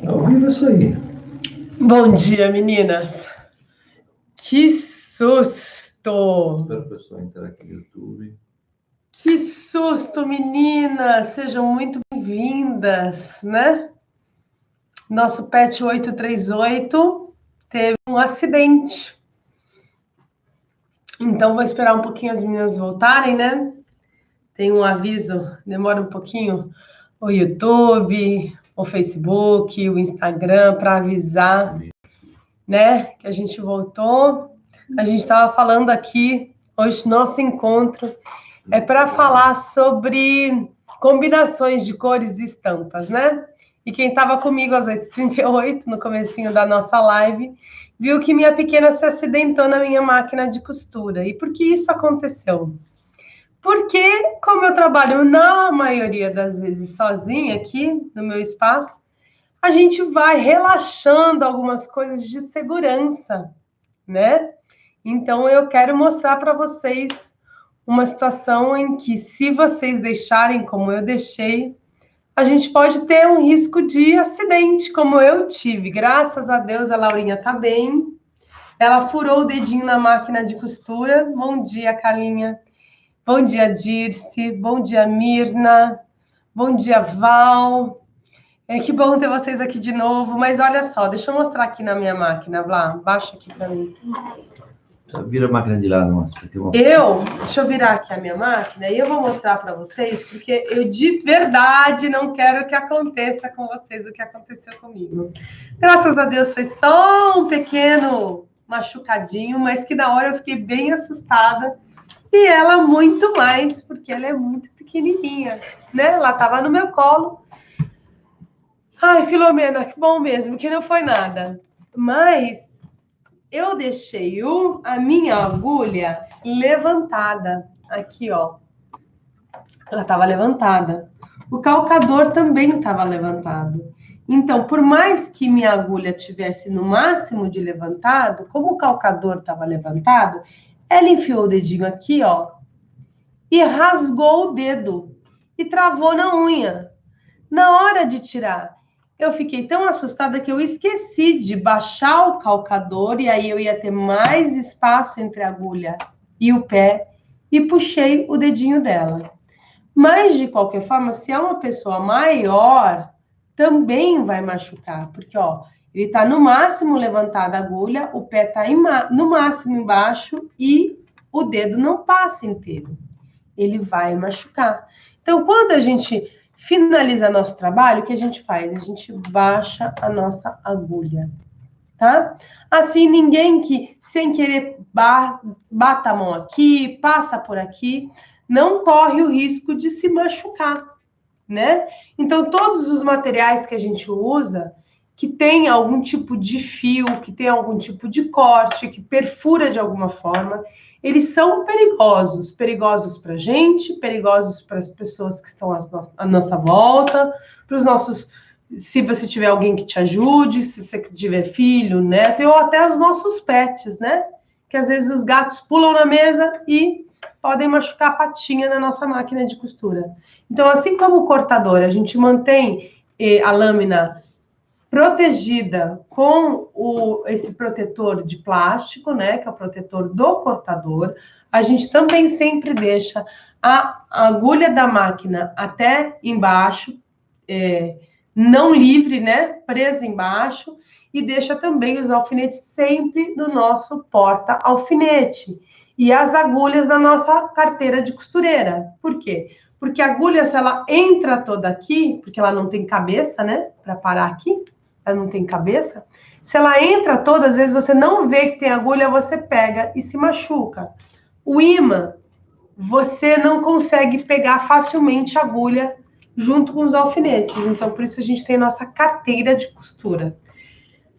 Ao vivo isso aí. Bom dia, meninas. Que susto! Espero que o pessoal entrar aqui no YouTube. Que susto, meninas! Sejam muito bem-vindas, né? Nosso Pet 838 teve um acidente. Então, vou esperar um pouquinho as meninas voltarem, né? Tem um aviso, demora um pouquinho, o YouTube, o Facebook, o Instagram, para avisar, né, que a gente voltou. A gente estava falando aqui, hoje, nosso encontro é para falar sobre combinações de cores e estampas, né? E quem estava comigo às 8h38, no comecinho da nossa live, viu que minha pequena se acidentou na minha máquina de costura. E por que isso aconteceu? Porque, como eu trabalho na maioria das vezes sozinha aqui no meu espaço, a gente vai relaxando algumas coisas de segurança, né? Então, eu quero mostrar para vocês uma situação em que, se vocês deixarem como eu deixei, a gente pode ter um risco de acidente, como eu tive. Graças a Deus, a Laurinha tá bem. Ela furou o dedinho na máquina de costura. Bom dia, Carlinha. Bom dia, Dirce. Bom dia, Mirna. Bom dia, Val. Que bom ter vocês aqui de novo. Mas olha só, deixa eu mostrar aqui na minha máquina, Vlá. Baixa aqui para mim. Vira a máquina de lado, mas Deixa eu virar aqui a minha máquina e eu vou mostrar para vocês, porque eu de verdade não quero que aconteça com vocês o que aconteceu comigo. Graças a Deus foi só um pequeno machucadinho, mas que na hora eu fiquei bem assustada. E ela muito mais, porque ela é muito pequenininha, né? Ela estava no meu colo. Ai, Filomena, que bom mesmo, que não foi nada. Mas eu deixei a minha agulha levantada. Aqui, ó. Ela estava levantada. O calcador também estava levantado. Então, por mais que minha agulha tivesse no máximo de levantado, como o calcador estava levantado, ela enfiou o dedinho aqui, ó, e rasgou o dedo e travou na unha. Na hora de tirar, eu fiquei tão assustada que eu esqueci de baixar o calcador e aí eu ia ter mais espaço entre a agulha e o pé e puxei o dedinho dela. Mas, de qualquer forma, se é uma pessoa maior, também vai machucar, porque, ó, ele tá no máximo levantado a agulha, o pé tá no máximo embaixo e o dedo não passa inteiro. Ele vai machucar. Então, quando a gente finaliza nosso trabalho, o que a gente faz? A gente baixa a nossa agulha, tá? Assim, ninguém que, sem querer, bata a mão aqui, passa por aqui, não corre o risco de se machucar, né? Então, todos os materiais que a gente usa, que tem algum tipo de fio, que tem algum tipo de corte, que perfura de alguma forma, eles são perigosos. Perigosos para a gente, perigosos para as pessoas que estão à nossa volta, para os nossos... Se você tiver alguém que te ajude, se você tiver filho, neto, ou até os nossos pets, né? Que às vezes os gatos pulam na mesa e podem machucar a patinha na nossa máquina de costura. Então, assim como o cortador, a gente mantém a lâmina protegida com esse protetor de plástico, né, que é o protetor do cortador, a gente também sempre deixa a agulha da máquina até embaixo, não livre, né, presa embaixo, e deixa também os alfinetes sempre no nosso porta-alfinete. E as agulhas na nossa carteira de costureira. Por quê? Porque a agulha, se ela entra toda aqui, porque ela não tem cabeça, né, para parar aqui, ela não tem cabeça, se ela entra toda, às vezes você não vê que tem agulha, você pega e se machuca. O imã, você não consegue pegar facilmente a agulha junto com os alfinetes. Então, por isso a gente tem nossa carteira de costura.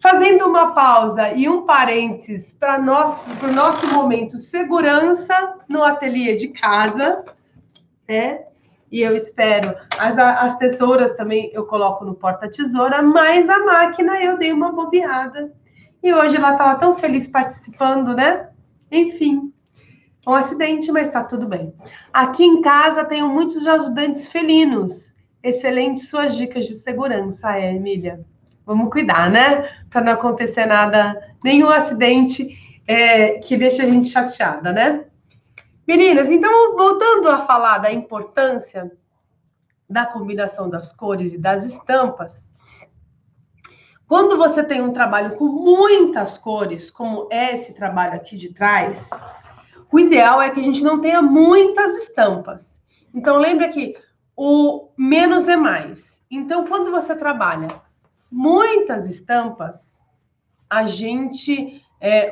Fazendo uma pausa e um parênteses para o nosso momento segurança no ateliê de casa, né? E eu espero, as tesouras também eu coloco no porta-tesoura, mas a máquina eu dei uma bobeada. E hoje ela estava tão feliz participando, né? Enfim, um acidente, mas está tudo bem. Aqui em casa tenho muitos ajudantes felinos. Excelentes suas dicas de segurança, Emília. Vamos cuidar, né? Para não acontecer nada, nenhum acidente que deixe a gente chateada, né? Meninas, então, voltando a falar da importância da combinação das cores e das estampas, quando você tem um trabalho com muitas cores, como é esse trabalho aqui de trás, o ideal é que a gente não tenha muitas estampas. Então, lembra que o menos é mais. Então, quando você trabalha muitas estampas,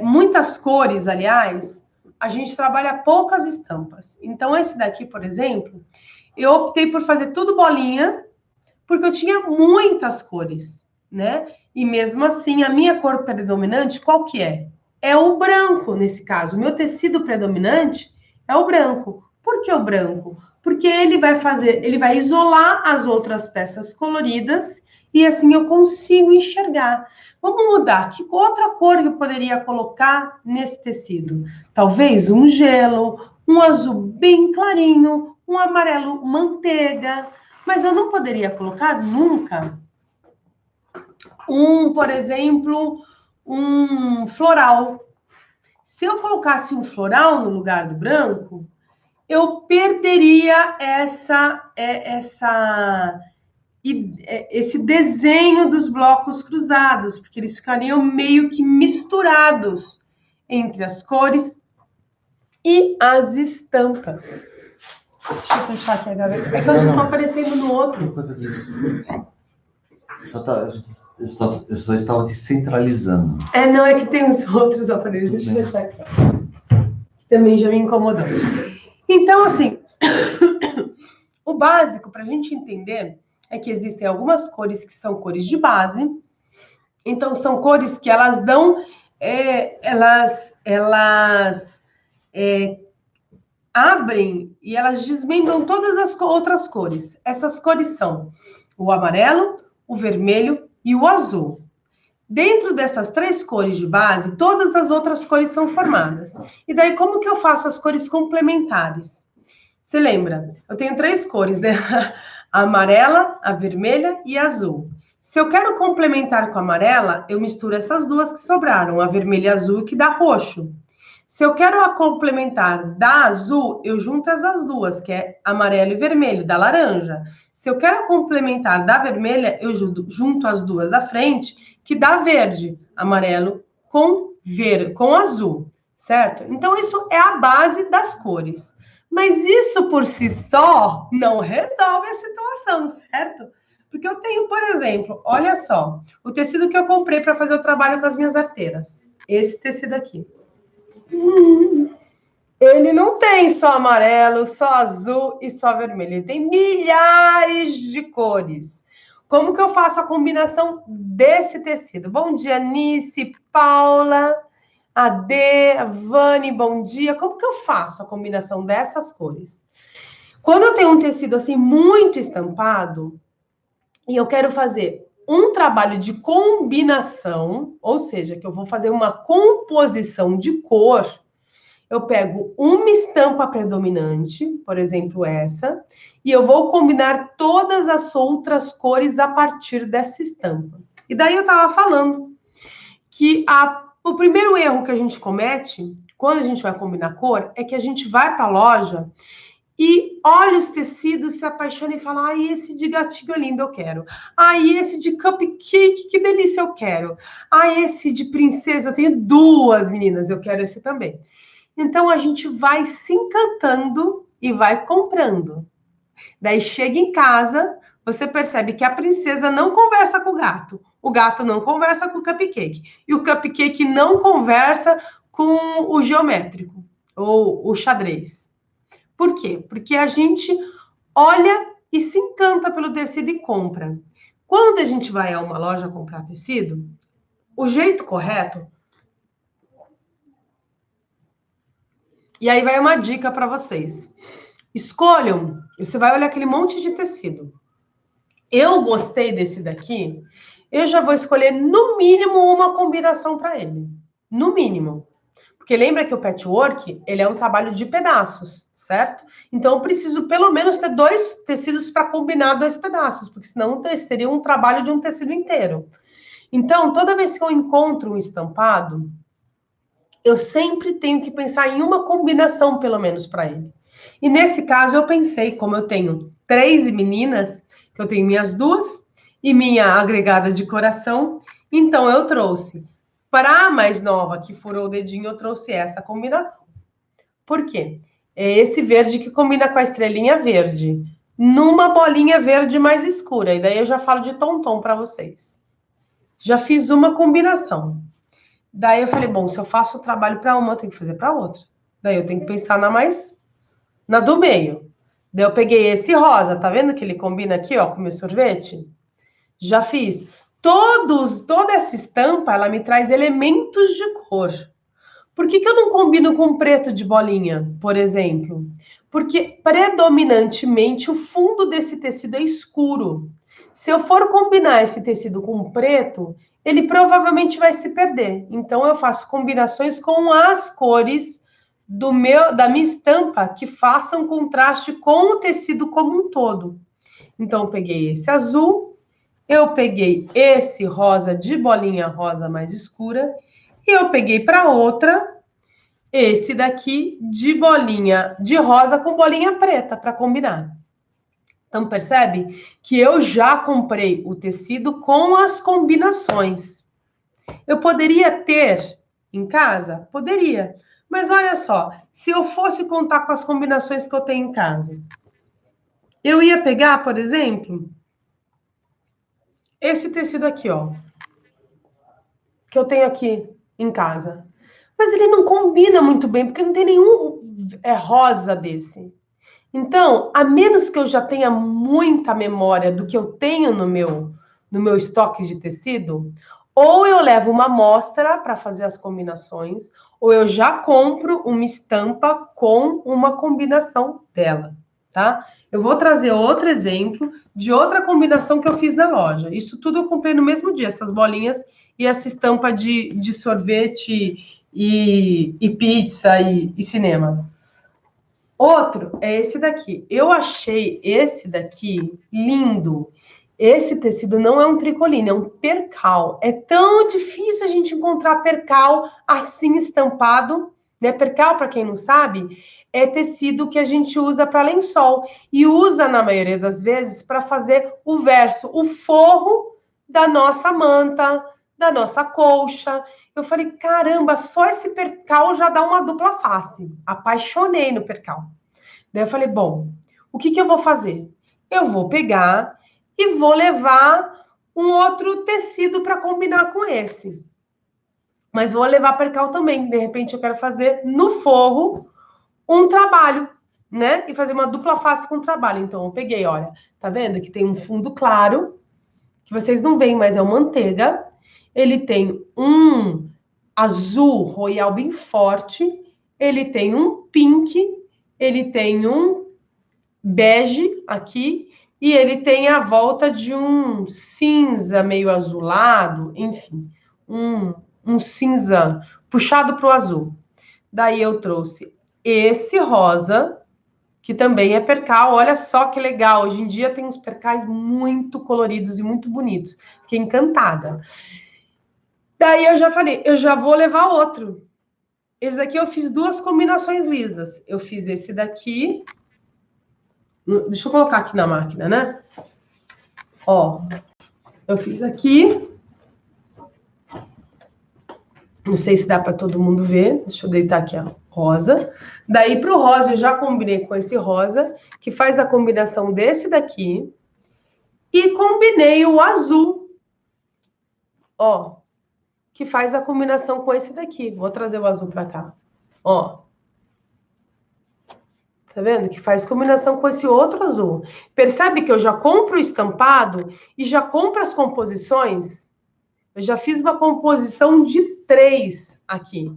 muitas cores, aliás, a gente trabalha poucas estampas. Então, esse daqui, por exemplo, eu optei por fazer tudo bolinha, porque eu tinha muitas cores, né? E mesmo assim, a minha cor predominante, qual que é? É o branco, nesse caso. O meu tecido predominante é o branco. Por que o branco? Porque ele vai isolar as outras peças coloridas e assim eu consigo enxergar. Vamos mudar. Que outra cor eu poderia colocar nesse tecido? Talvez um gelo, um azul bem clarinho, um amarelo manteiga. Mas eu não poderia colocar nunca por exemplo, um floral. Se eu colocasse um floral no lugar do branco, eu perderia esse desenho dos blocos cruzados, porque eles ficariam meio que misturados entre as cores e as estampas. Deixa eu fechar aqui a gaveta. É que eu não estou aparecendo no outro. Coisa disso. Eu só estava te centralizando. Não, é que tem os outros aparelhos. Deixa eu fechar aqui. Também já me incomodou. Então, assim, o básico para a gente entender é que existem algumas cores que são cores de base. Então, são cores que elas dão... abrem e elas desmembram todas as outras cores. Essas cores são o amarelo, o vermelho e o azul. Dentro dessas 3 cores de base, todas as outras cores são formadas. E daí, como que eu faço as cores complementares? Você lembra? Eu tenho 3 cores, né? A amarela, a vermelha e a azul. Se eu quero complementar com a amarela, eu misturo essas duas que sobraram, a vermelha e a azul, que dá roxo. Se eu quero a complementar da azul, eu junto essas duas, que é amarelo e vermelho, da laranja. Se eu quero a complementar da vermelha, eu junto as duas da frente, que dá verde, amarelo com azul, certo? Então, isso é a base das cores. Mas isso por si só não resolve a situação, certo? Porque eu tenho, por exemplo, olha só, o tecido que eu comprei para fazer o trabalho com as minhas arteiras. Esse tecido aqui. Ele não tem só amarelo, só azul e só vermelho. Ele tem milhares de cores. Como que eu faço a combinação desse tecido? Bom dia, Nice, Paula, Ade, Vani, bom dia. Como que eu faço a combinação dessas cores? Quando eu tenho um tecido assim muito estampado e eu quero fazer um trabalho de combinação, ou seja, que eu vou fazer uma composição de cor, eu pego uma estampa predominante, por exemplo, essa, e eu vou combinar todas as outras cores a partir dessa estampa. E daí eu estava falando que o primeiro erro que a gente comete, quando a gente vai combinar cor, é que a gente vai para a loja e olha os tecidos, se apaixona e fala, ai, esse de gatinho lindo eu quero. Ai, esse de cupcake, que delícia eu quero. Ai, esse de princesa, eu tenho 2 meninas, eu quero esse também. Então, a gente vai se encantando e vai comprando. Daí, chega em casa, você percebe que a princesa não conversa com o gato não conversa com o cupcake, e o cupcake não conversa com o geométrico, ou o xadrez. Por quê? Porque a gente olha e se encanta pelo tecido e compra. Quando a gente vai a uma loja comprar tecido, o jeito correto... E aí vai uma dica para vocês. Escolham, você vai olhar aquele monte de tecido. Eu gostei desse daqui, eu já vou escolher no mínimo uma combinação para ele. No mínimo. Porque lembra que o patchwork, ele é um trabalho de pedaços, certo? Então, eu preciso pelo menos ter 2 tecidos para combinar 2 pedaços, porque senão seria um trabalho de um tecido inteiro. Então, toda vez que eu encontro um estampado, eu sempre tenho que pensar em uma combinação, pelo menos, para ele. E nesse caso, eu pensei, como eu tenho 3 meninas, que eu tenho minhas 2 e minha agregada de coração, então eu trouxe. Para a mais nova, que furou o dedinho, eu trouxe essa combinação. Por quê? É esse verde que combina com a estrelinha verde, numa bolinha verde mais escura. E daí eu já falo de tom-tom para vocês. Já fiz uma combinação. Daí eu falei, bom, se eu faço o trabalho para uma, eu tenho que fazer para outra. Daí eu tenho que pensar na do meio. Daí eu peguei esse rosa, tá vendo que ele combina aqui, ó, com o meu sorvete? Já fiz. Toda essa estampa, ela me traz elementos de cor. Por que eu não combino com preto de bolinha, por exemplo? Porque predominantemente o fundo desse tecido é escuro. Se eu for combinar esse tecido com preto, ele provavelmente vai se perder. Então eu faço combinações com as cores da minha estampa que façam contraste com o tecido como um todo. Então eu peguei esse azul, eu peguei esse rosa de bolinha rosa mais escura e eu peguei para outra esse daqui de bolinha de rosa com bolinha preta para combinar. Então, percebe que eu já comprei o tecido com as combinações. Eu poderia ter em casa? Poderia. Mas olha só, se eu fosse contar com as combinações que eu tenho em casa, eu ia pegar, por exemplo, esse tecido aqui, ó, que eu tenho aqui em casa. Mas ele não combina muito bem, porque não tem nenhum rosa desse. Então, a menos que eu já tenha muita memória do que eu tenho no meu estoque de tecido, ou eu levo uma amostra para fazer as combinações, ou eu já compro uma estampa com uma combinação dela, tá? Eu vou trazer outro exemplo de outra combinação que eu fiz na loja. Isso tudo eu comprei no mesmo dia, essas bolinhas e essa estampa de sorvete e pizza e cinema. Outro é esse daqui. Eu achei esse daqui lindo. Esse tecido não é um tricoline, é um percal. É tão difícil a gente encontrar percal assim estampado, né? Percal, para quem não sabe, é tecido que a gente usa para lençol e usa na maioria das vezes para fazer o verso, o forro da nossa manta, da nossa colcha. Eu falei, caramba, só esse percal já dá uma dupla face. Apaixonei no percal. Daí eu falei, bom, o que eu vou fazer? Eu vou pegar e vou levar um outro tecido para combinar com esse. Mas vou levar percal também. De repente eu quero fazer no forro um trabalho, né? E fazer uma dupla face com o trabalho. Então eu peguei, olha, tá vendo que tem um fundo claro, que vocês não veem, mas é uma manteiga. Ele tem um azul royal bem forte, ele tem um pink, ele tem um bege aqui, e ele tem a volta de um cinza meio azulado, enfim, um cinza puxado para o azul. Daí eu trouxe esse rosa, que também é percal. Olha só que legal, hoje em dia tem uns percais muito coloridos e muito bonitos. Fiquei encantada. Daí eu já falei, eu já vou levar outro. Esse daqui eu fiz 2 combinações lisas. Eu fiz esse daqui. Deixa eu colocar aqui na máquina, né? Ó, eu fiz aqui. Não sei se dá para todo mundo ver. Deixa eu deitar aqui a rosa. Daí para o rosa eu já combinei com esse rosa, que faz a combinação desse daqui. E combinei o azul. Ó, que faz a combinação com esse daqui. Vou trazer o azul para cá. Ó. Tá vendo? Que faz combinação com esse outro azul. Percebe que eu já compro o estampado e já compro as composições? Eu já fiz uma composição de 3 aqui,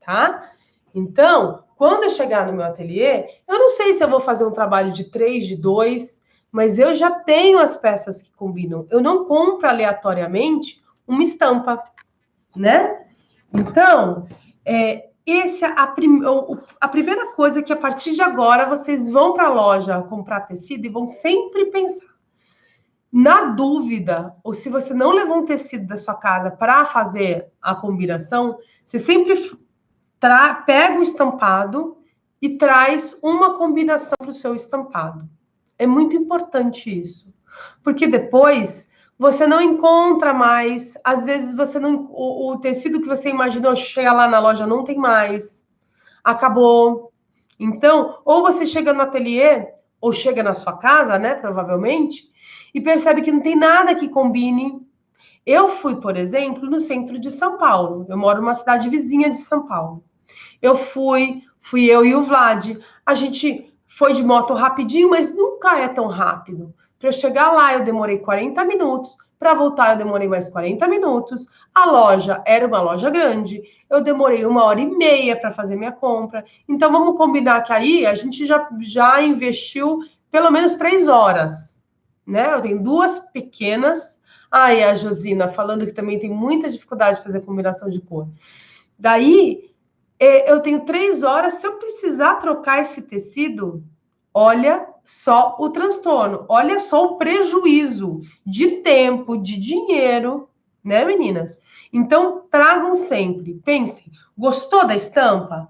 tá? Então, quando eu chegar no meu ateliê, eu não sei se eu vou fazer um trabalho de 3, de 2, mas eu já tenho as peças que combinam. Eu não compro aleatoriamente uma estampa, né? Então, a primeira coisa é que a partir de agora vocês vão para a loja comprar tecido e vão sempre pensar: Na dúvida, ou se você não levou um tecido da sua casa para fazer a combinação, você sempre pega um estampado e traz uma combinação para o seu estampado. É muito importante isso, porque depois você não encontra mais, às vezes você não, o tecido que você imaginou chegar lá na loja não tem mais, acabou. Então, ou você chega no ateliê, ou chega na sua casa, né, provavelmente, e percebe que não tem nada que combine. Eu fui, por exemplo, no centro de São Paulo. Eu moro numa cidade vizinha de São Paulo. Eu fui eu e o Vlad. A gente foi de moto rapidinho, mas nunca é tão rápido. Para eu chegar lá, eu demorei 40 minutos. Para voltar, eu demorei mais 40 minutos. A loja era uma loja grande. Eu demorei 1h30 para fazer minha compra. Então, vamos combinar que aí a gente já investiu pelo menos 3 horas. Né? Eu tenho 2 pequenas. E a Josina falando que também tem muita dificuldade de fazer combinação de cor. Daí, eu tenho 3 horas. Se eu precisar trocar esse tecido, olha só o transtorno, olha só o prejuízo de tempo, de dinheiro, né, meninas? Então, tragam sempre, pensem, gostou da estampa?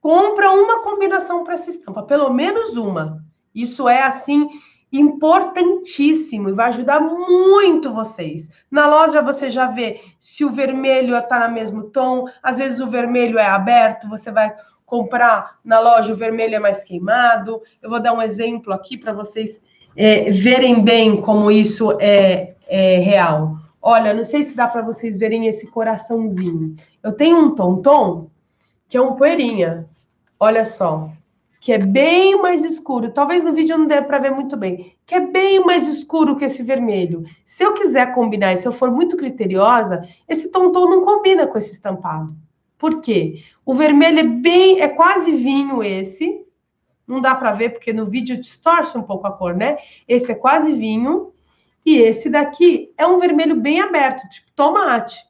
Compra uma combinação para essa estampa, pelo menos uma. Isso é, assim, importantíssimo e vai ajudar muito vocês. Na loja você já vê se o vermelho está no mesmo tom, às vezes o vermelho é aberto, você vai comprar na loja, o vermelho é mais queimado. Eu vou dar um exemplo aqui para vocês verem bem como isso é real. Olha, não sei se dá para vocês verem esse coraçãozinho. Eu tenho um tom, que é um poeirinha. Olha só, que é bem mais escuro. Talvez no vídeo não dê para ver muito bem. Que é bem mais escuro que esse vermelho. Se eu quiser combinar, e se eu for muito criteriosa, esse tom não combina com esse estampado. Por quê? O vermelho é quase vinho esse. Não dá para ver porque no vídeo distorce um pouco a cor, né? Esse é quase vinho. E esse daqui é um vermelho bem aberto, tipo tomate.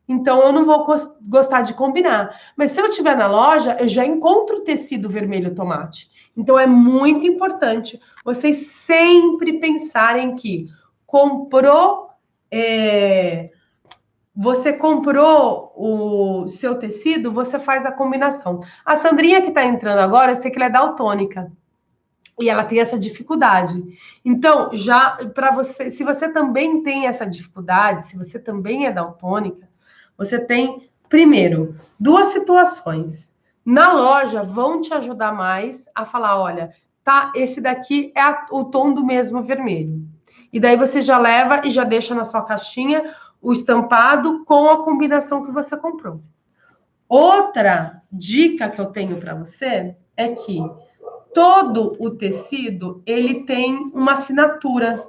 Então, eu não vou gostar de combinar. Mas se eu estiver na loja, eu já encontro tecido vermelho tomate. Então, é muito importante vocês sempre pensarem que você comprou o seu tecido, você faz a combinação. A Sandrinha que está entrando agora, eu sei que ela é daltônica. E ela tem essa dificuldade. Então, já para você, se você também tem essa dificuldade, se você também é daltônica, você tem, primeiro, 2 situações. Na loja, vão te ajudar mais a falar, olha, tá, esse daqui é o tom do mesmo vermelho. E daí você já leva e já deixa na sua caixinha o estampado com a combinação que você comprou. Outra dica que eu tenho para você é que todo o tecido, ele tem uma assinatura.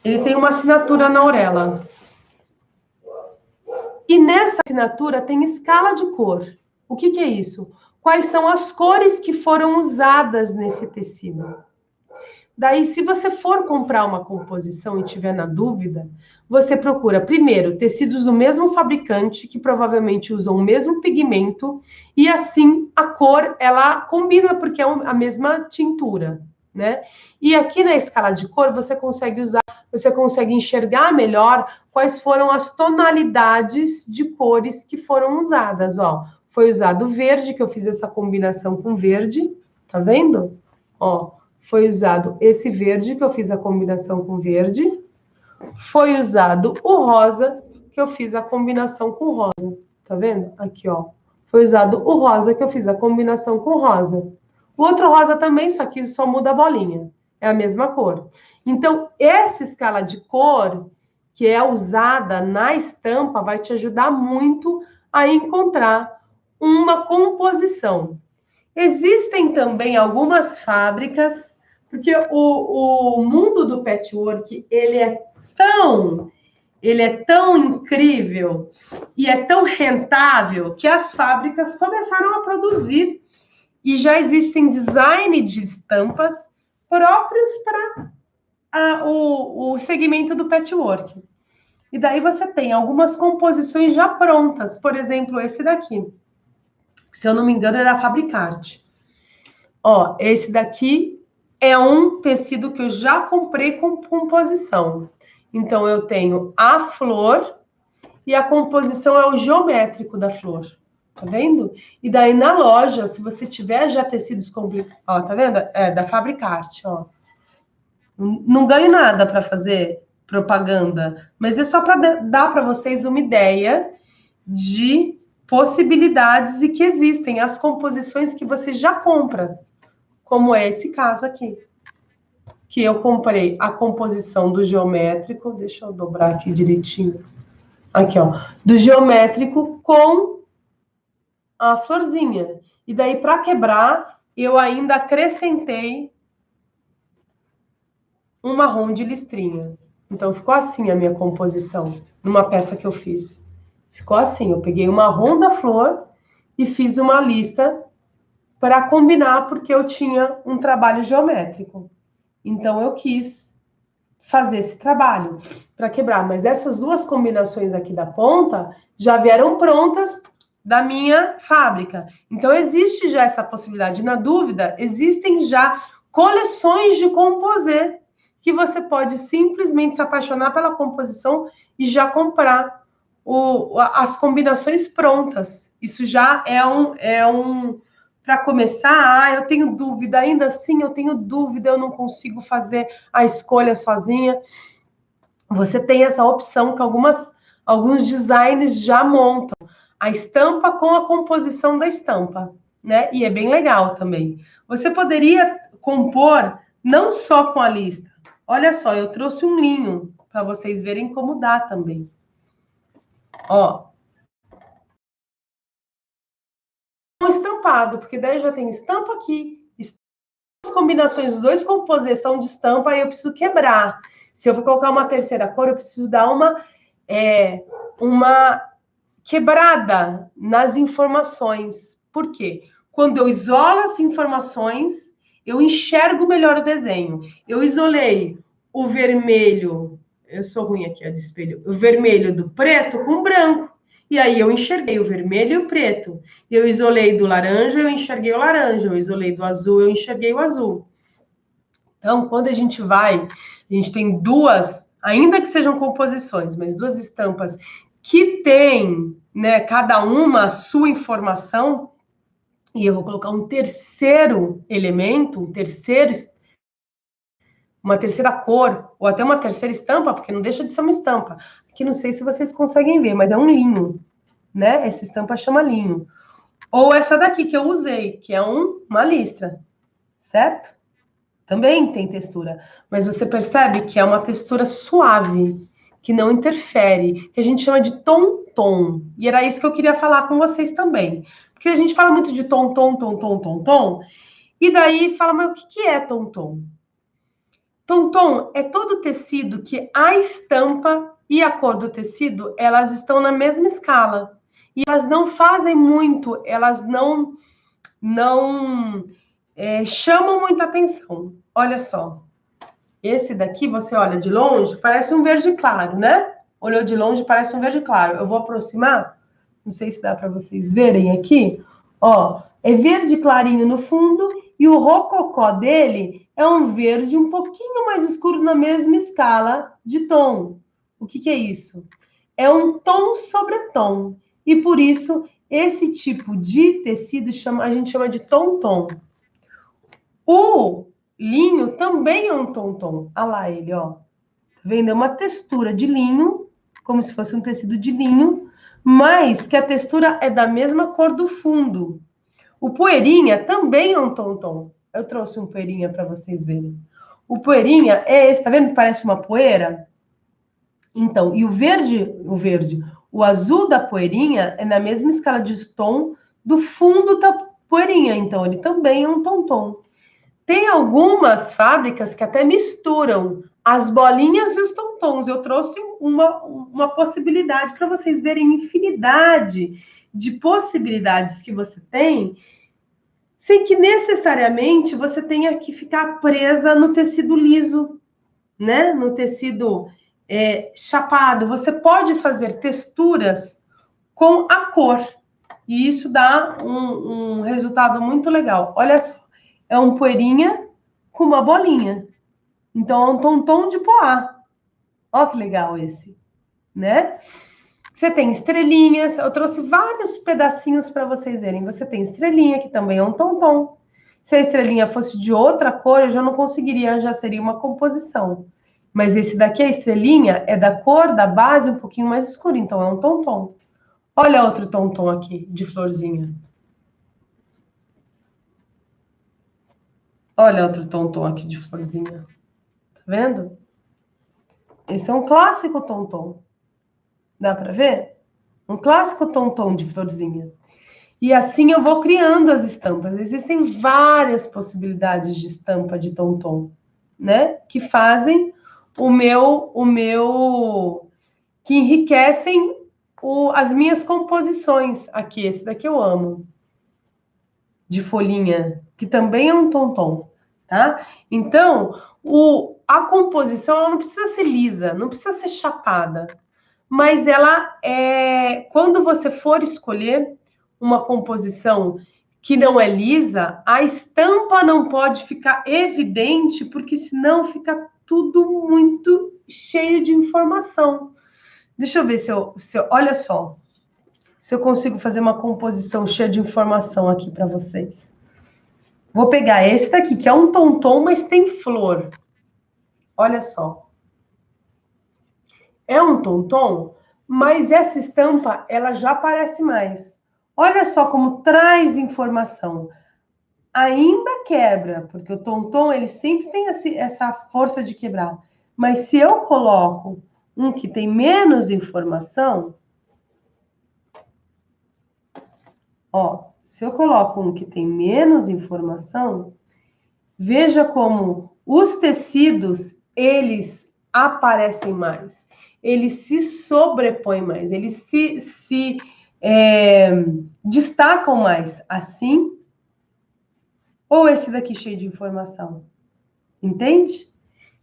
Ele tem uma assinatura na orelha. E nessa assinatura tem escala de cor. O que é isso? Quais são as cores que foram usadas nesse tecido? Daí, se você for comprar uma composição e tiver na dúvida, você procura, primeiro, tecidos do mesmo fabricante, que provavelmente usam o mesmo pigmento, e assim a cor, ela combina, porque é a mesma tintura, né? E aqui na escala de cor, você consegue enxergar melhor quais foram as tonalidades de cores que foram usadas, ó. Foi usado verde, que eu fiz essa combinação com verde, tá vendo? Ó. Foi usado esse verde, que eu fiz a combinação com verde. Foi usado o rosa, que eu fiz a combinação com rosa. Tá vendo? Aqui, ó. Foi usado o rosa, que eu fiz a combinação com rosa. O outro rosa também, só que só muda a bolinha. É a mesma cor. Então, essa escala de cor, que é usada na estampa, vai te ajudar muito a encontrar uma composição. Existem também algumas fábricas, porque o mundo do patchwork, ele é tão incrível e é tão rentável que as fábricas começaram a produzir e já existem design de estampas próprios para o segmento do patchwork. E daí você tem algumas composições já prontas, por exemplo, esse daqui. Se eu não me engano, é da Fabricarte. Ó, esse daqui é um tecido que eu já comprei com composição. Então, eu tenho a flor e a composição é o geométrico da flor. Tá vendo? E daí, na loja, se você tiver já tecidos complicados... Ó, tá vendo? É da Fabricarte, ó. Não ganho nada para fazer propaganda, mas é só para dar para vocês uma ideia de possibilidades e que existem as composições que você já compra, como é esse caso aqui, que eu comprei a composição do geométrico, deixa eu dobrar aqui direitinho, aqui ó, do geométrico com a florzinha, e daí para quebrar eu ainda acrescentei um marrom de listrinha. Então, ficou assim a minha composição, numa peça que eu fiz. Ficou assim, eu peguei o marrom da flor e fiz uma lista para combinar, porque eu tinha um trabalho geométrico. Então, eu quis fazer esse trabalho para quebrar. Mas essas duas combinações aqui da ponta já vieram prontas da minha fábrica. Então, existe já essa possibilidade. Na dúvida, existem já coleções de composê que você pode simplesmente se apaixonar pela composição e já comprar as combinações prontas. Isso já é um para começar, eu tenho dúvida, ainda assim eu tenho dúvida, eu não consigo fazer a escolha sozinha. Você tem essa opção que alguns designs já montam a estampa com a composição da estampa, né? E é bem legal também. Você poderia compor não só com a lista. Olha só, eu trouxe um linho para vocês verem como dá também. Ó. Um estampado, porque daí já tem estampa aqui. As combinações dos dois composição de estampa, aí eu preciso quebrar. Se eu for colocar uma terceira cor, eu preciso dar uma quebrada nas informações. Por quê? Quando eu isolo as informações, eu enxergo melhor o desenho. Eu isolei o vermelho, eu sou ruim aqui, ó, de espelho, o vermelho do preto com o branco. E aí eu enxerguei o vermelho e o preto. Eu isolei do laranja, eu enxerguei o laranja. Eu isolei do azul, eu enxerguei o azul. Então, quando a gente tem duas, ainda que sejam composições, mas duas estampas que têm, né, cada uma a sua informação, e eu vou colocar um terceiro elemento, uma terceira cor, ou até uma terceira estampa, porque não deixa de ser uma estampa. Aqui não sei se vocês conseguem ver, mas é um linho, né? Essa estampa chama linho. Ou essa daqui que eu usei, que é uma listra, certo? Também tem textura, mas você percebe que é uma textura suave, que não interfere, que a gente chama de tom-tom. E era isso que eu queria falar com vocês também. Porque a gente fala muito de tom-tom, tom-tom, tom-tom, e daí fala, mas o que é tom-tom? Tom-tom é todo tecido que a estampa e a cor do tecido, elas estão na mesma escala. E elas não fazem muito, elas não chamam muita atenção. Olha só. Esse daqui, você olha de longe, parece um verde claro, né? Olhou de longe, parece um verde claro. Eu vou aproximar, não sei se dá para vocês verem aqui. Ó, é verde clarinho no fundo e o rococó dele é um verde um pouquinho mais escuro na mesma escala de tom. O que é isso? É um tom sobre tom. E por isso, esse tipo de tecido a gente chama de tom-tom. O linho também é um tom-tom. Olha lá ele, ó. Tá vendo? É uma textura de linho, como se fosse um tecido de linho, mas que a textura é da mesma cor do fundo. O poeirinha também é um tom-tom. Eu trouxe um poeirinha para vocês verem. O poeirinha é esse, tá vendo que parece uma poeira? Então, e o azul da poeirinha é na mesma escala de tom do fundo da poeirinha. Então, ele também é um tom-tom. Tem algumas fábricas que até misturam as bolinhas e os tom-tons. Eu trouxe uma possibilidade para vocês verem infinidade de possibilidades que você tem, sem que necessariamente você tenha que ficar presa no tecido liso, né? No tecido chapado. Você pode fazer texturas com a cor. E isso dá um resultado muito legal. Olha só, é um poeirinha com uma bolinha. Então, é um tonton de poá. Olha que legal esse, né? Você tem estrelinhas. Eu trouxe vários pedacinhos para vocês verem. Você tem estrelinha, que também é um tonton. Se a estrelinha fosse de outra cor, eu já não conseguiria, já seria uma composição. Mas esse daqui, a estrelinha, é da cor da base um pouquinho mais escura, então é um tonton. Olha outro tonton aqui, de florzinha. Olha outro tonton aqui de florzinha. Tá vendo? Esse é um clássico tonton. Dá para ver? Um clássico tonton de florzinha. E assim eu vou criando as estampas. Existem várias possibilidades de estampa de tonton, né? Que fazem que enriquecem as minhas composições. Aqui, esse daqui eu amo. De folhinha, que também é um tonton, tá? Então, a composição ela não precisa ser lisa, não precisa ser chapada, mas ela quando você for escolher uma composição que não é lisa, a estampa não pode ficar evidente, porque senão fica tudo muito cheio de informação. Deixa eu ver se eu olha só, se eu consigo fazer uma composição cheia de informação aqui para vocês. Vou pegar esse daqui, que é um tonton, mas tem flor. Olha só. É um tonton, mas essa estampa, ela já aparece mais. Olha só como traz informação. Ainda quebra, porque o tonton, ele sempre tem essa força de quebrar. Mas se eu coloco um que tem menos informação, ó, se eu coloco um que tem menos informação, veja como os tecidos, eles aparecem mais, eles se sobrepõem mais, eles se destacam mais. Assim, ou esse daqui cheio de informação? Entende?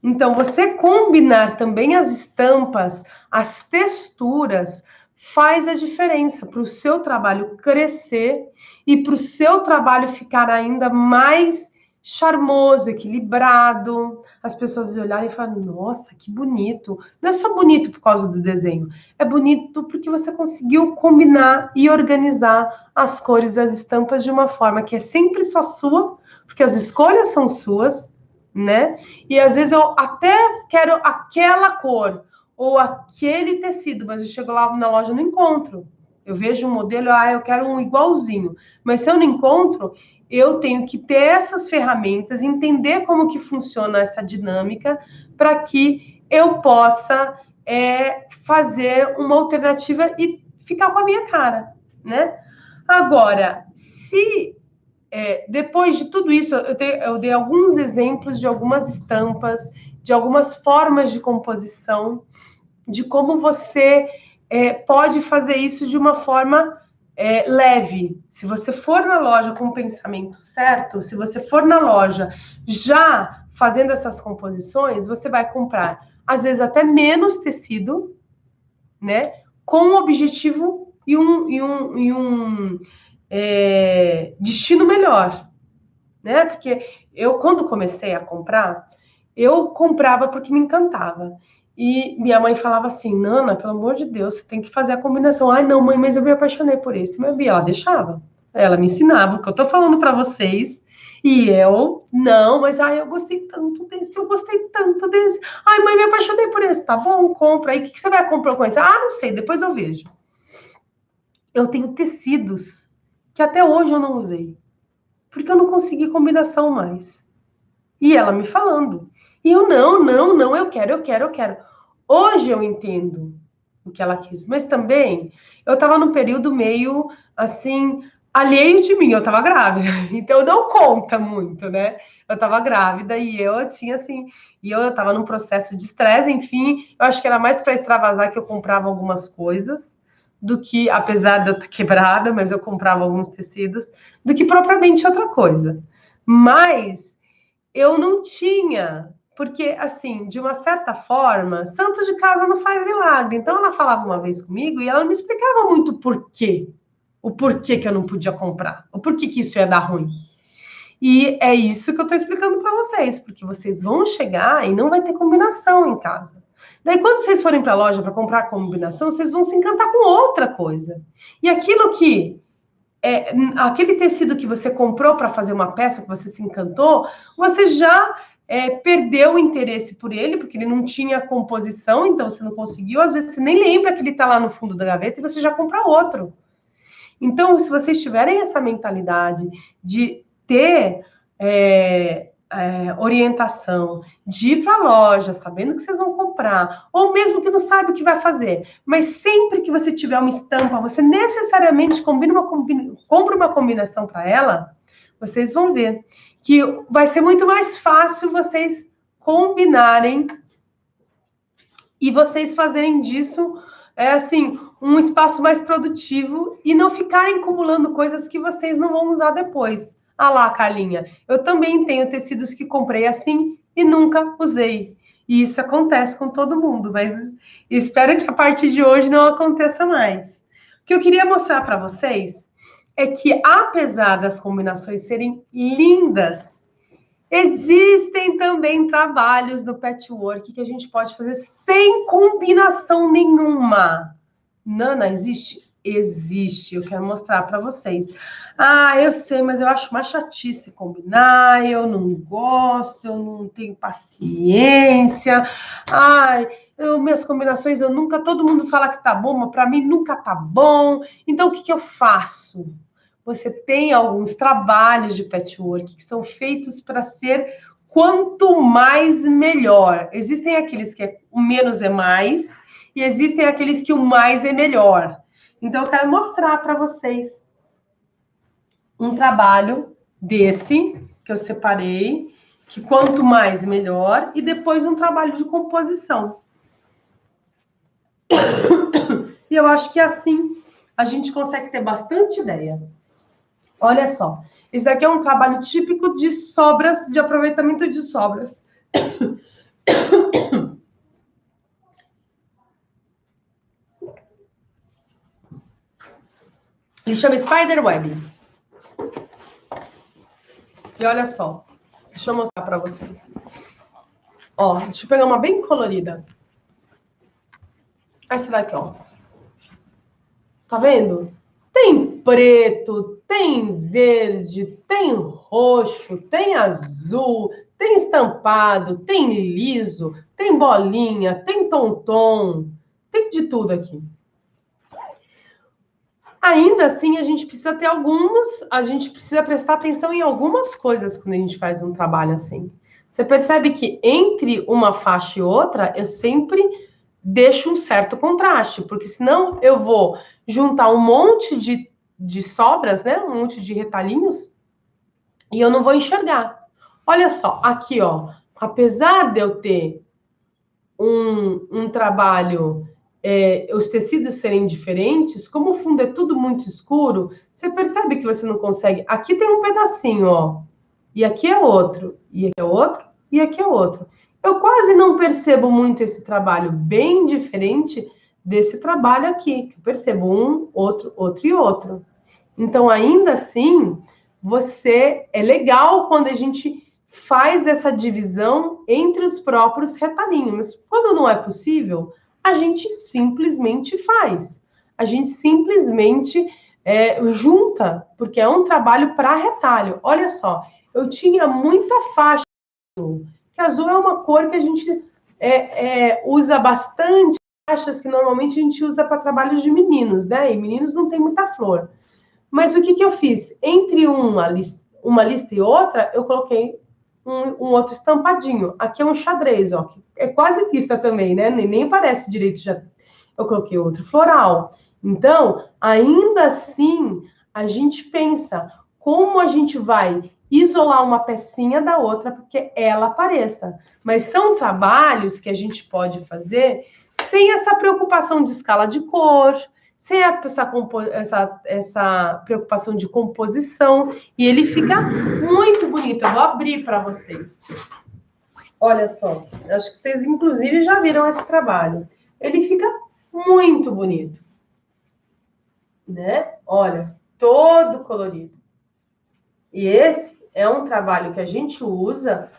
Então, você combinar também as estampas, as texturas, faz a diferença para o seu trabalho crescer e para o seu trabalho ficar ainda mais charmoso, equilibrado. As pessoas olharem e falarem, nossa, que bonito. Não é só bonito por causa do desenho, é bonito porque você conseguiu combinar e organizar as cores das estampas de uma forma que é sempre só sua, porque as escolhas são suas, né? E às vezes eu até quero aquela cor ou aquele tecido, mas eu chego lá na loja e não encontro. Eu vejo um modelo, eu quero um igualzinho. Mas se eu não encontro, eu tenho que ter essas ferramentas, entender como que funciona essa dinâmica, para que eu possa fazer uma alternativa e ficar com a minha cara, né? Agora, se depois de tudo isso, eu dei alguns exemplos de algumas estampas, de algumas formas de composição, de como você pode fazer isso de uma forma leve. Se você for na loja com o pensamento certo, se você for na loja já fazendo essas composições, você vai comprar, às vezes, até menos tecido, né? Com um objetivo e um destino melhor, né? Porque eu, quando comecei a comprar, eu comprava porque me encantava. E minha mãe falava assim, Nana, pelo amor de Deus, você tem que fazer a combinação. Ai, não, mãe, mas eu me apaixonei por esse. Mas ela deixava. Ela me ensinava o que eu tô falando para vocês. E eu, não, mas eu gostei tanto desse, eu gostei tanto desse. Ai, mãe, me apaixonei por esse. Tá bom, compra. Aí, o que você vai comprar com esse? Não sei, depois eu vejo. Eu tenho tecidos que até hoje eu não usei, porque eu não consegui combinação mais. E ela me falando. E eu, não, eu quero. Hoje eu entendo o que ela quis, mas também eu tava num período meio, assim, alheio de mim, eu tava grávida, então não conta muito, né? Eu tava grávida e eu tinha, assim, eu tava num processo de estresse, enfim, eu acho que era mais para extravasar que eu comprava algumas coisas, do que, apesar de eu estar quebrada, mas eu comprava alguns tecidos, do que propriamente outra coisa. Mas eu não tinha, porque, assim, de uma certa forma, santo de casa não faz milagre. Então, ela falava uma vez comigo e ela não me explicava muito o porquê que eu não podia comprar, o porquê que isso ia dar ruim. E é isso que eu estou explicando para vocês, porque vocês vão chegar e não vai ter combinação em casa. Daí, quando vocês forem para a loja para comprar a combinação, vocês vão se encantar com outra coisa. E aquilo que aquele tecido que você comprou para fazer uma peça que você se encantou, você já perdeu o interesse por ele, porque ele não tinha composição, então você não conseguiu. Às vezes você nem lembra que ele está lá no fundo da gaveta e você já compra outro. Então, se vocês tiverem essa mentalidade de ter orientação, de ir para a loja, sabendo que vocês vão comprar, ou mesmo que não sabe o que vai fazer, mas sempre que você tiver uma estampa, você necessariamente compra uma combinação para ela, vocês vão ver que vai ser muito mais fácil vocês combinarem e vocês fazerem disso, assim, um espaço mais produtivo e não ficarem acumulando coisas que vocês não vão usar depois. Ah lá, Carlinha, eu também tenho tecidos que comprei assim e nunca usei. E isso acontece com todo mundo, mas espero que a partir de hoje não aconteça mais. O que eu queria mostrar para vocês é que, apesar das combinações serem lindas, existem também trabalhos no patchwork que a gente pode fazer sem combinação nenhuma. Nana, existe? Existe. Eu quero mostrar para vocês. Ah, eu sei, mas eu acho uma chatice combinar, eu não gosto, eu não tenho paciência. Ai, minhas combinações, todo mundo fala que tá bom, mas para mim nunca tá bom. Então, o que eu faço? Você tem alguns trabalhos de patchwork que são feitos para ser quanto mais melhor. Existem aqueles que o menos é mais, e existem aqueles que o mais é melhor. Então, eu quero mostrar para vocês um trabalho desse, que eu separei, que quanto mais, melhor, e depois um trabalho de composição. E eu acho que assim a gente consegue ter bastante ideia. Olha só, esse daqui é um trabalho típico de sobras, de aproveitamento de sobras. Ele chama Spiderweb. E olha só, deixa eu mostrar para vocês. Ó, deixa eu pegar uma bem colorida. Essa daqui, ó. Tá vendo? Tem preto, tem verde, tem roxo, tem azul, tem estampado, tem liso, tem bolinha, tem tom-tom, tem de tudo aqui. Ainda assim, a gente precisa prestar atenção em algumas coisas quando a gente faz um trabalho assim. Você percebe que entre uma faixa e outra, eu sempre deixo um certo contraste, porque senão eu vou juntar um monte de sobras, né? Um monte de retalhinhos, e eu não vou enxergar. Olha só, aqui, ó, apesar de eu ter um trabalho, os tecidos serem diferentes, como o fundo é tudo muito escuro, você percebe que você não consegue. Aqui tem um pedacinho, ó, e aqui é outro, e aqui é outro, e aqui é outro. Eu quase não percebo muito esse trabalho bem diferente desse trabalho aqui, que eu percebo um, outro, outro e outro. Então, ainda assim, é legal quando a gente faz essa divisão entre os próprios retalhinhos. Mas quando não é possível, a gente simplesmente faz. A gente simplesmente junta, porque é um trabalho para retalho. Olha só, eu tinha muita faixa azul, que azul é uma cor que a gente usa bastante, faixas que normalmente a gente usa para trabalhos de meninos, né? E meninos não tem muita flor. Mas o que eu fiz? Entre uma lista e outra, eu coloquei um outro estampadinho. Aqui é um xadrez, ó, que é quase lista também, né? Nem parece direito já. Eu coloquei outro floral. Então, ainda assim, a gente pensa como a gente vai isolar uma pecinha da outra porque ela apareça. Mas são trabalhos que a gente pode fazer sem essa preocupação de escala de cor, sem essa preocupação de composição, e ele fica muito bonito. Eu vou abrir para vocês. Olha só, acho que vocês, inclusive, já viram esse trabalho. Ele fica muito bonito, né? Olha, todo colorido. E esse é um trabalho que a gente usa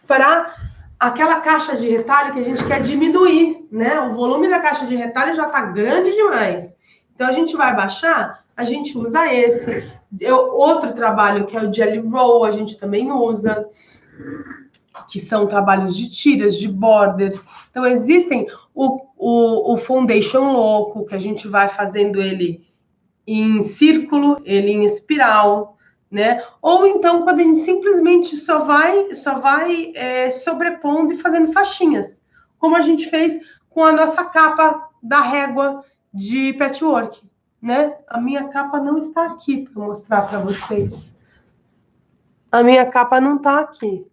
para aquela caixa de retalho que a gente quer diminuir, né? O volume da caixa de retalho já está grande demais. Então, a gente vai baixar, a gente usa esse. Outro trabalho que é o Jelly Roll, a gente também usa, que são trabalhos de tiras, de borders. Então, existem o Foundation Louco, que a gente vai fazendo ele em círculo, ele em espiral, né? Ou então, quando a gente simplesmente só vai sobrepondo e fazendo faixinhas, como a gente fez com a nossa capa da régua de patchwork, né? A minha capa não está aqui para mostrar para vocês. A minha capa não está aqui.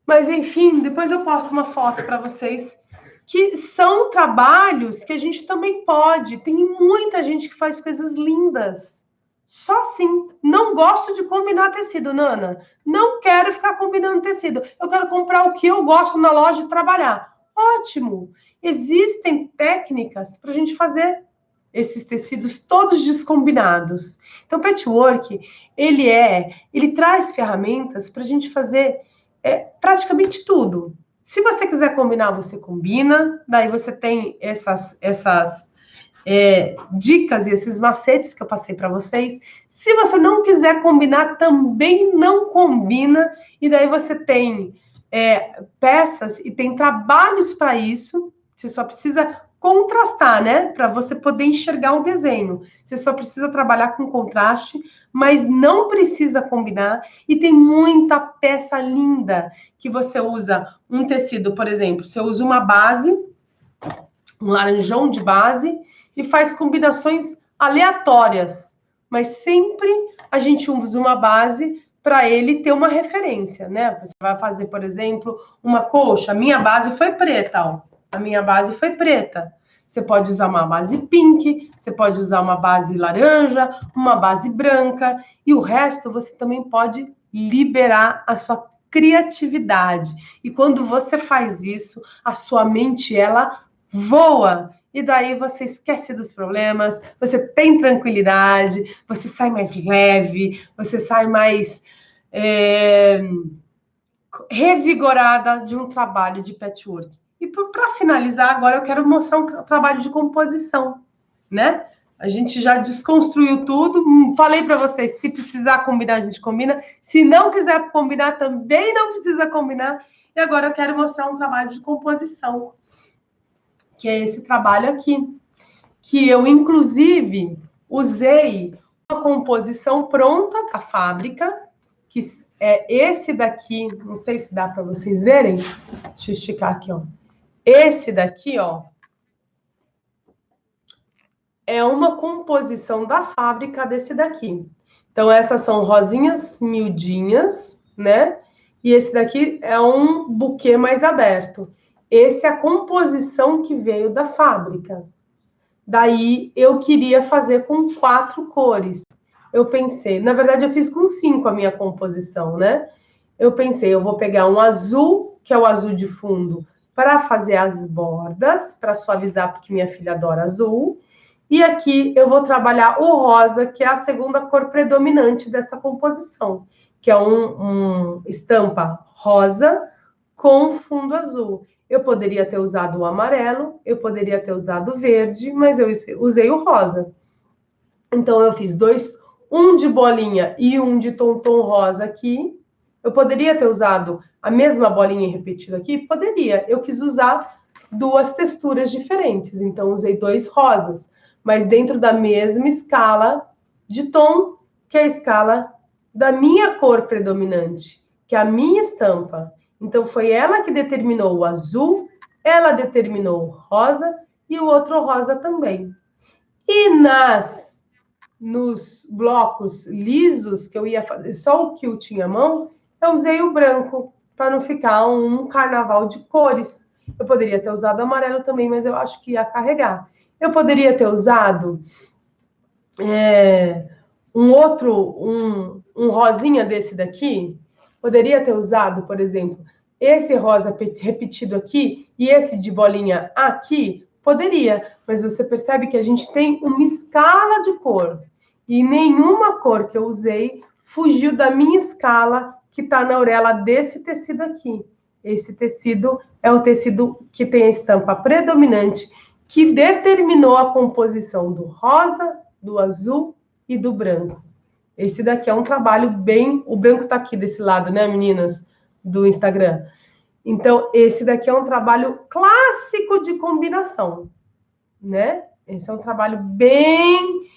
Mas, enfim, depois eu posto uma foto para vocês, que são trabalhos que a gente também pode. Tem muita gente que faz coisas lindas. Só assim. Não gosto de combinar tecido, Nana. Não quero ficar combinando tecido. Eu quero comprar o que eu gosto na loja e trabalhar. Ótimo! Existem técnicas para a gente fazer esses tecidos todos descombinados. Então, patchwork, ele traz ferramentas para a gente fazer praticamente tudo. Se você quiser combinar, você combina. Daí você tem essas dicas e esses macetes que eu passei para vocês. Se você não quiser combinar, também não combina. E daí você tem peças e tem trabalhos para isso. Você só precisa contrastar, né? Para você poder enxergar o desenho. Você só precisa trabalhar com contraste, mas não precisa combinar. E tem muita peça linda que você usa um tecido, por exemplo, você usa uma base, um laranjão de base, e faz combinações aleatórias. Mas sempre a gente usa uma base para ele ter uma referência, né? Você vai fazer, por exemplo, uma coxa. A minha base foi preta, ó. A minha base foi preta. Você pode usar uma base pink, você pode usar uma base laranja, uma base branca, e o resto você também pode liberar a sua criatividade. E quando você faz isso, a sua mente, ela voa. E daí você esquece dos problemas, você tem tranquilidade, você sai mais leve, você sai mais revigorada de um trabalho de patchwork. E para finalizar, agora eu quero mostrar um trabalho de composição, né? A gente já desconstruiu tudo. Falei para vocês, se precisar combinar, a gente combina. Se não quiser combinar, também não precisa combinar. E agora eu quero mostrar um trabalho de composição, que é esse trabalho aqui, que eu, inclusive, usei uma composição pronta da fábrica, que é esse daqui, não sei se dá para vocês verem. Deixa eu esticar aqui, ó. Esse daqui, ó, é uma composição da fábrica desse daqui. Então, essas são rosinhas miudinhas, né? E esse daqui é um buquê mais aberto. Essa é a composição que veio da fábrica. Daí, eu queria fazer com 4 cores. Eu pensei, na verdade, eu fiz com 5 a minha composição, né? Eu pensei, eu vou pegar um azul, que é o azul de fundo, para fazer as bordas, para suavizar, porque minha filha adora azul. E aqui eu vou trabalhar o rosa, que é a segunda cor predominante dessa composição, que é um estampa rosa com fundo azul. Eu poderia ter usado o amarelo, eu poderia ter usado o verde, mas eu usei o rosa. Então, eu fiz um de bolinha e um de tom rosa aqui. Eu poderia ter usado a mesma bolinha repetida aqui? Poderia. Eu quis usar 2 texturas diferentes, então usei 2 rosas, mas dentro da mesma escala de tom, que é a escala da minha cor predominante, que é a minha estampa. Então, foi ela que determinou o azul, ela determinou o rosa e o outro rosa também. E nos blocos lisos, que eu ia fazer só o que eu tinha à mão, eu usei o branco, para não ficar um carnaval de cores. Eu poderia ter usado amarelo também, mas eu acho que ia carregar. Eu poderia ter usado um rosinha desse daqui. Poderia ter usado, por exemplo, esse rosa repetido aqui e esse de bolinha aqui. Poderia, mas você percebe que a gente tem uma escala de cor. E nenhuma cor que eu usei fugiu da minha escala, que está na orelha desse tecido aqui. Esse tecido é o tecido que tem a estampa predominante, que determinou a composição do rosa, do azul e do branco. Esse daqui é um trabalho bem... O branco está aqui desse lado, né, meninas? Do Instagram. Então, esse daqui é um trabalho clássico de combinação, né? Esse é um trabalho bem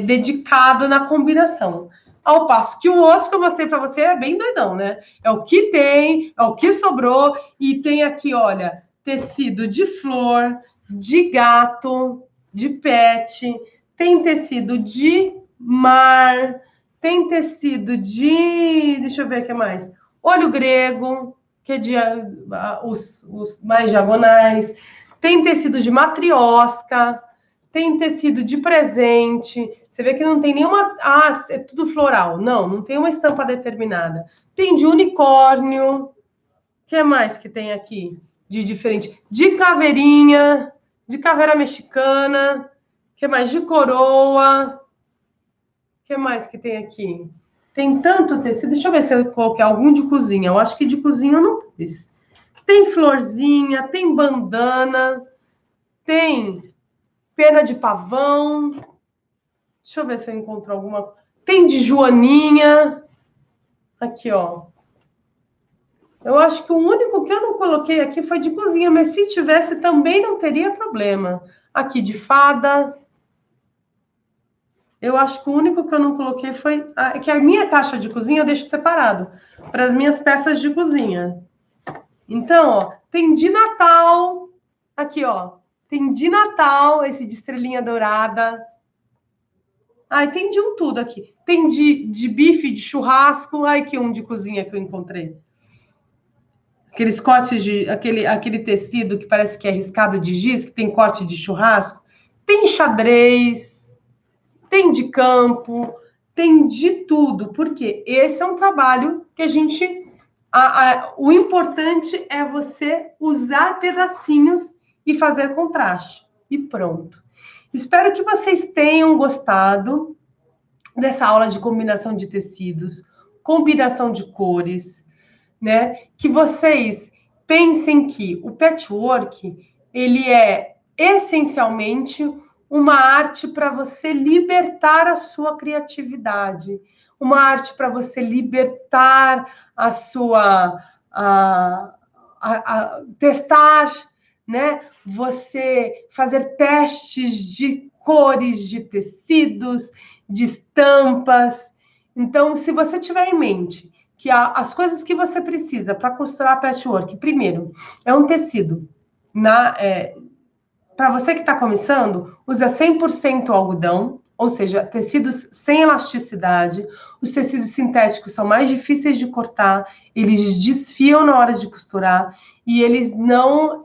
dedicado na combinação. Ao passo que o outro que eu mostrei para você é bem doidão, né? É o que tem, é o que sobrou, e tem aqui, olha, tecido de flor, de gato, de pet, tem tecido de mar, tem tecido de... Deixa eu ver o que mais. Olho grego, que é de os mais diagonais, tem tecido de matriosca, tem tecido de presente. Você vê que não tem nenhuma... Ah, é tudo floral. Não, não tem uma estampa determinada. Tem de unicórnio. O que mais que tem aqui de diferente? De caveirinha, de caveira mexicana. O que mais? De coroa. O que mais que tem aqui? Tem tanto tecido. Deixa eu ver se eu coloquei algum de cozinha. Eu acho que de cozinha eu não fiz. Tem florzinha, tem bandana, tem pena de pavão. Deixa eu ver se eu encontro alguma. Tem de joaninha. Aqui, ó. Eu acho que o único que eu não coloquei aqui foi de cozinha, mas se tivesse também não teria problema. Aqui de fada. Eu acho que o único que eu não coloquei foi... que a minha caixa de cozinha eu deixo separado para as minhas peças de cozinha. Então, ó, tem de Natal. Aqui, ó. Tem de Natal, esse de estrelinha dourada. Ai, tem de um tudo aqui. Tem de bife, de churrasco. Ai, que um de cozinha que eu encontrei. Aqueles cortes de... Aquele tecido que parece que é riscado de giz, que tem corte de churrasco. Tem xadrez. Tem de campo. Tem de tudo. Porque esse é um trabalho que a gente... o importante é você usar pedacinhos e fazer contraste. E pronto. Espero que vocês tenham gostado dessa aula de combinação de tecidos, combinação de cores, né? Que vocês pensem que o patchwork, ele é essencialmente uma arte para você libertar a sua criatividade, uma arte para você libertar a sua... testar, né? Você fazer testes de cores, de tecidos, de estampas. Então, se você tiver em mente que as coisas que você precisa para costurar patchwork, primeiro, é um tecido. Para você que está começando, usa 100% algodão, ou seja, tecidos sem elasticidade. Os tecidos sintéticos são mais difíceis de cortar, eles desfiam na hora de costurar e eles não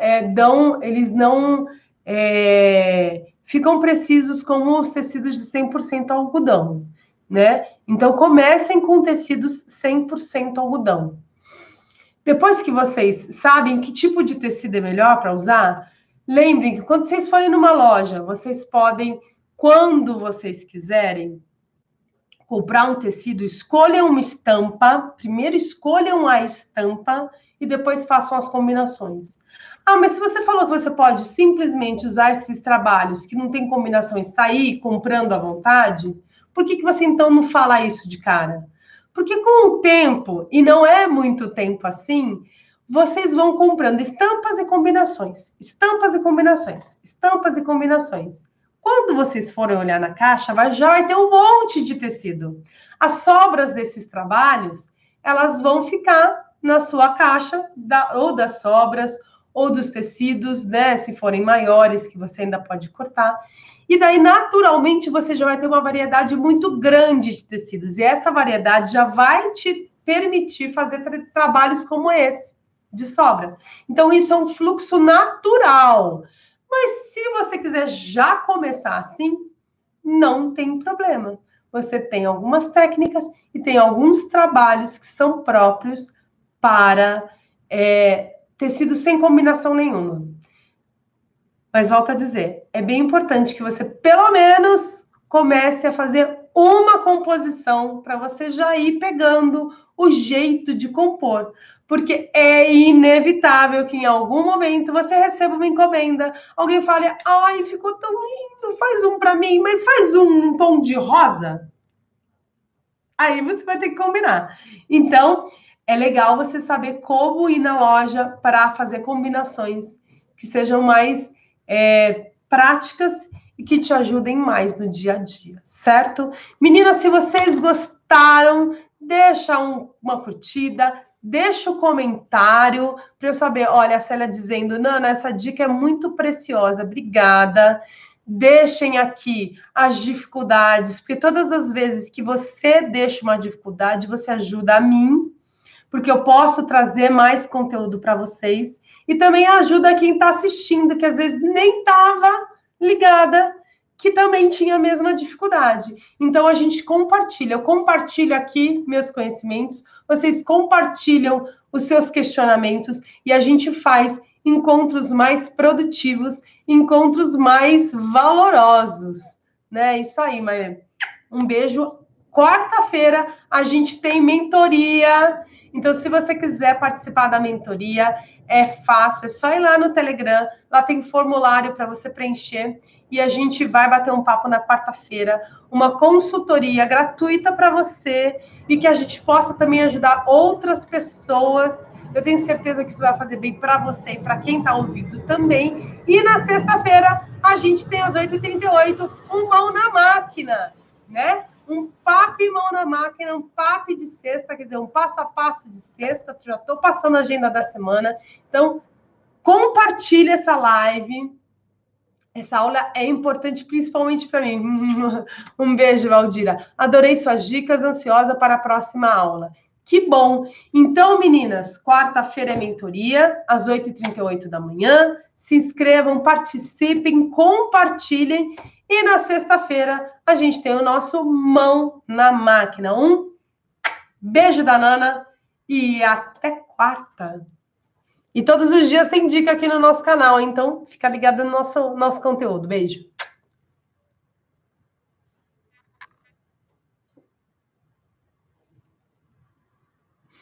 ficam precisos como os tecidos de 100% algodão, né? Então, comecem com tecidos 100% algodão. Depois que vocês sabem que tipo de tecido é melhor para usar, lembrem que quando vocês forem numa loja, vocês podem, quando vocês quiserem, comprar um tecido, escolham uma estampa, primeiro escolham a estampa e depois façam as combinações. Ah, mas se você falou que você pode simplesmente usar esses trabalhos que não tem combinação e sair comprando à vontade, por que você então não fala isso de cara? Porque com o tempo, e não é muito tempo assim, vocês vão comprando estampas e combinações, estampas e combinações, estampas e combinações. Quando vocês forem olhar na caixa, já vai ter um monte de tecido. As sobras desses trabalhos, elas vão ficar na sua caixa, ou das sobras, ou dos tecidos, né? Se forem maiores, que você ainda pode cortar. E daí, naturalmente, você já vai ter uma variedade muito grande de tecidos. E essa variedade já vai te permitir fazer trabalhos como esse, de sobra. Então, isso é um fluxo natural. Mas se você quiser já começar assim, não tem problema. Você tem algumas técnicas e tem alguns trabalhos que são próprios para tecido sem combinação nenhuma. Mas volto a dizer, é bem importante que você, pelo menos, comece a fazer uma composição para você já ir pegando o jeito de compor. Porque é inevitável que em algum momento você receba uma encomenda, alguém fale, ai, ficou tão lindo, faz um para mim, mas faz um num tom de rosa. Aí você vai ter que combinar. Então, é legal você saber como ir na loja para fazer combinações que sejam mais práticas e que te ajudem mais no dia a dia, certo? Meninas, se vocês gostaram, deixa uma curtida, deixa o comentário para eu saber. Olha, a Célia dizendo, Nana, essa dica é muito preciosa, obrigada. Deixem aqui as dificuldades, porque todas as vezes que você deixa uma dificuldade, você ajuda a mim, porque eu posso trazer mais conteúdo para vocês, e também ajuda quem está assistindo, que às vezes nem estava ligada, que também tinha a mesma dificuldade. Então, a gente compartilha. Eu compartilho aqui meus conhecimentos, vocês compartilham os seus questionamentos, e a gente faz encontros mais produtivos, encontros mais valorosos, né? Isso aí, Maia. Um beijo. Quarta-feira a gente tem mentoria. Então, se você quiser participar da mentoria, é fácil, é só ir lá no Telegram, lá tem formulário para você preencher e a gente vai bater um papo na quarta-feira, uma consultoria gratuita para você e que a gente possa também ajudar outras pessoas. Eu tenho certeza que isso vai fazer bem para você e para quem está ouvindo também. E na sexta-feira, a gente tem às 8h38, um Mão na Máquina, né? Um papo e mão na máquina, um papo de sexta, quer dizer, um passo a passo de sexta. Já estou passando a agenda da semana. Então, compartilhe essa live. Essa aula é importante, principalmente para mim. Um beijo, Valdira. Adorei suas dicas, ansiosa para a próxima aula. Que bom! Então, meninas, quarta-feira é mentoria, às 8h38 da manhã. Se inscrevam, participem, compartilhem. E na sexta-feira, a gente tem o nosso Mão na Máquina. Um beijo da Nana e até quarta. E todos os dias tem dica aqui no nosso canal, então fica ligado no nosso conteúdo. Beijo.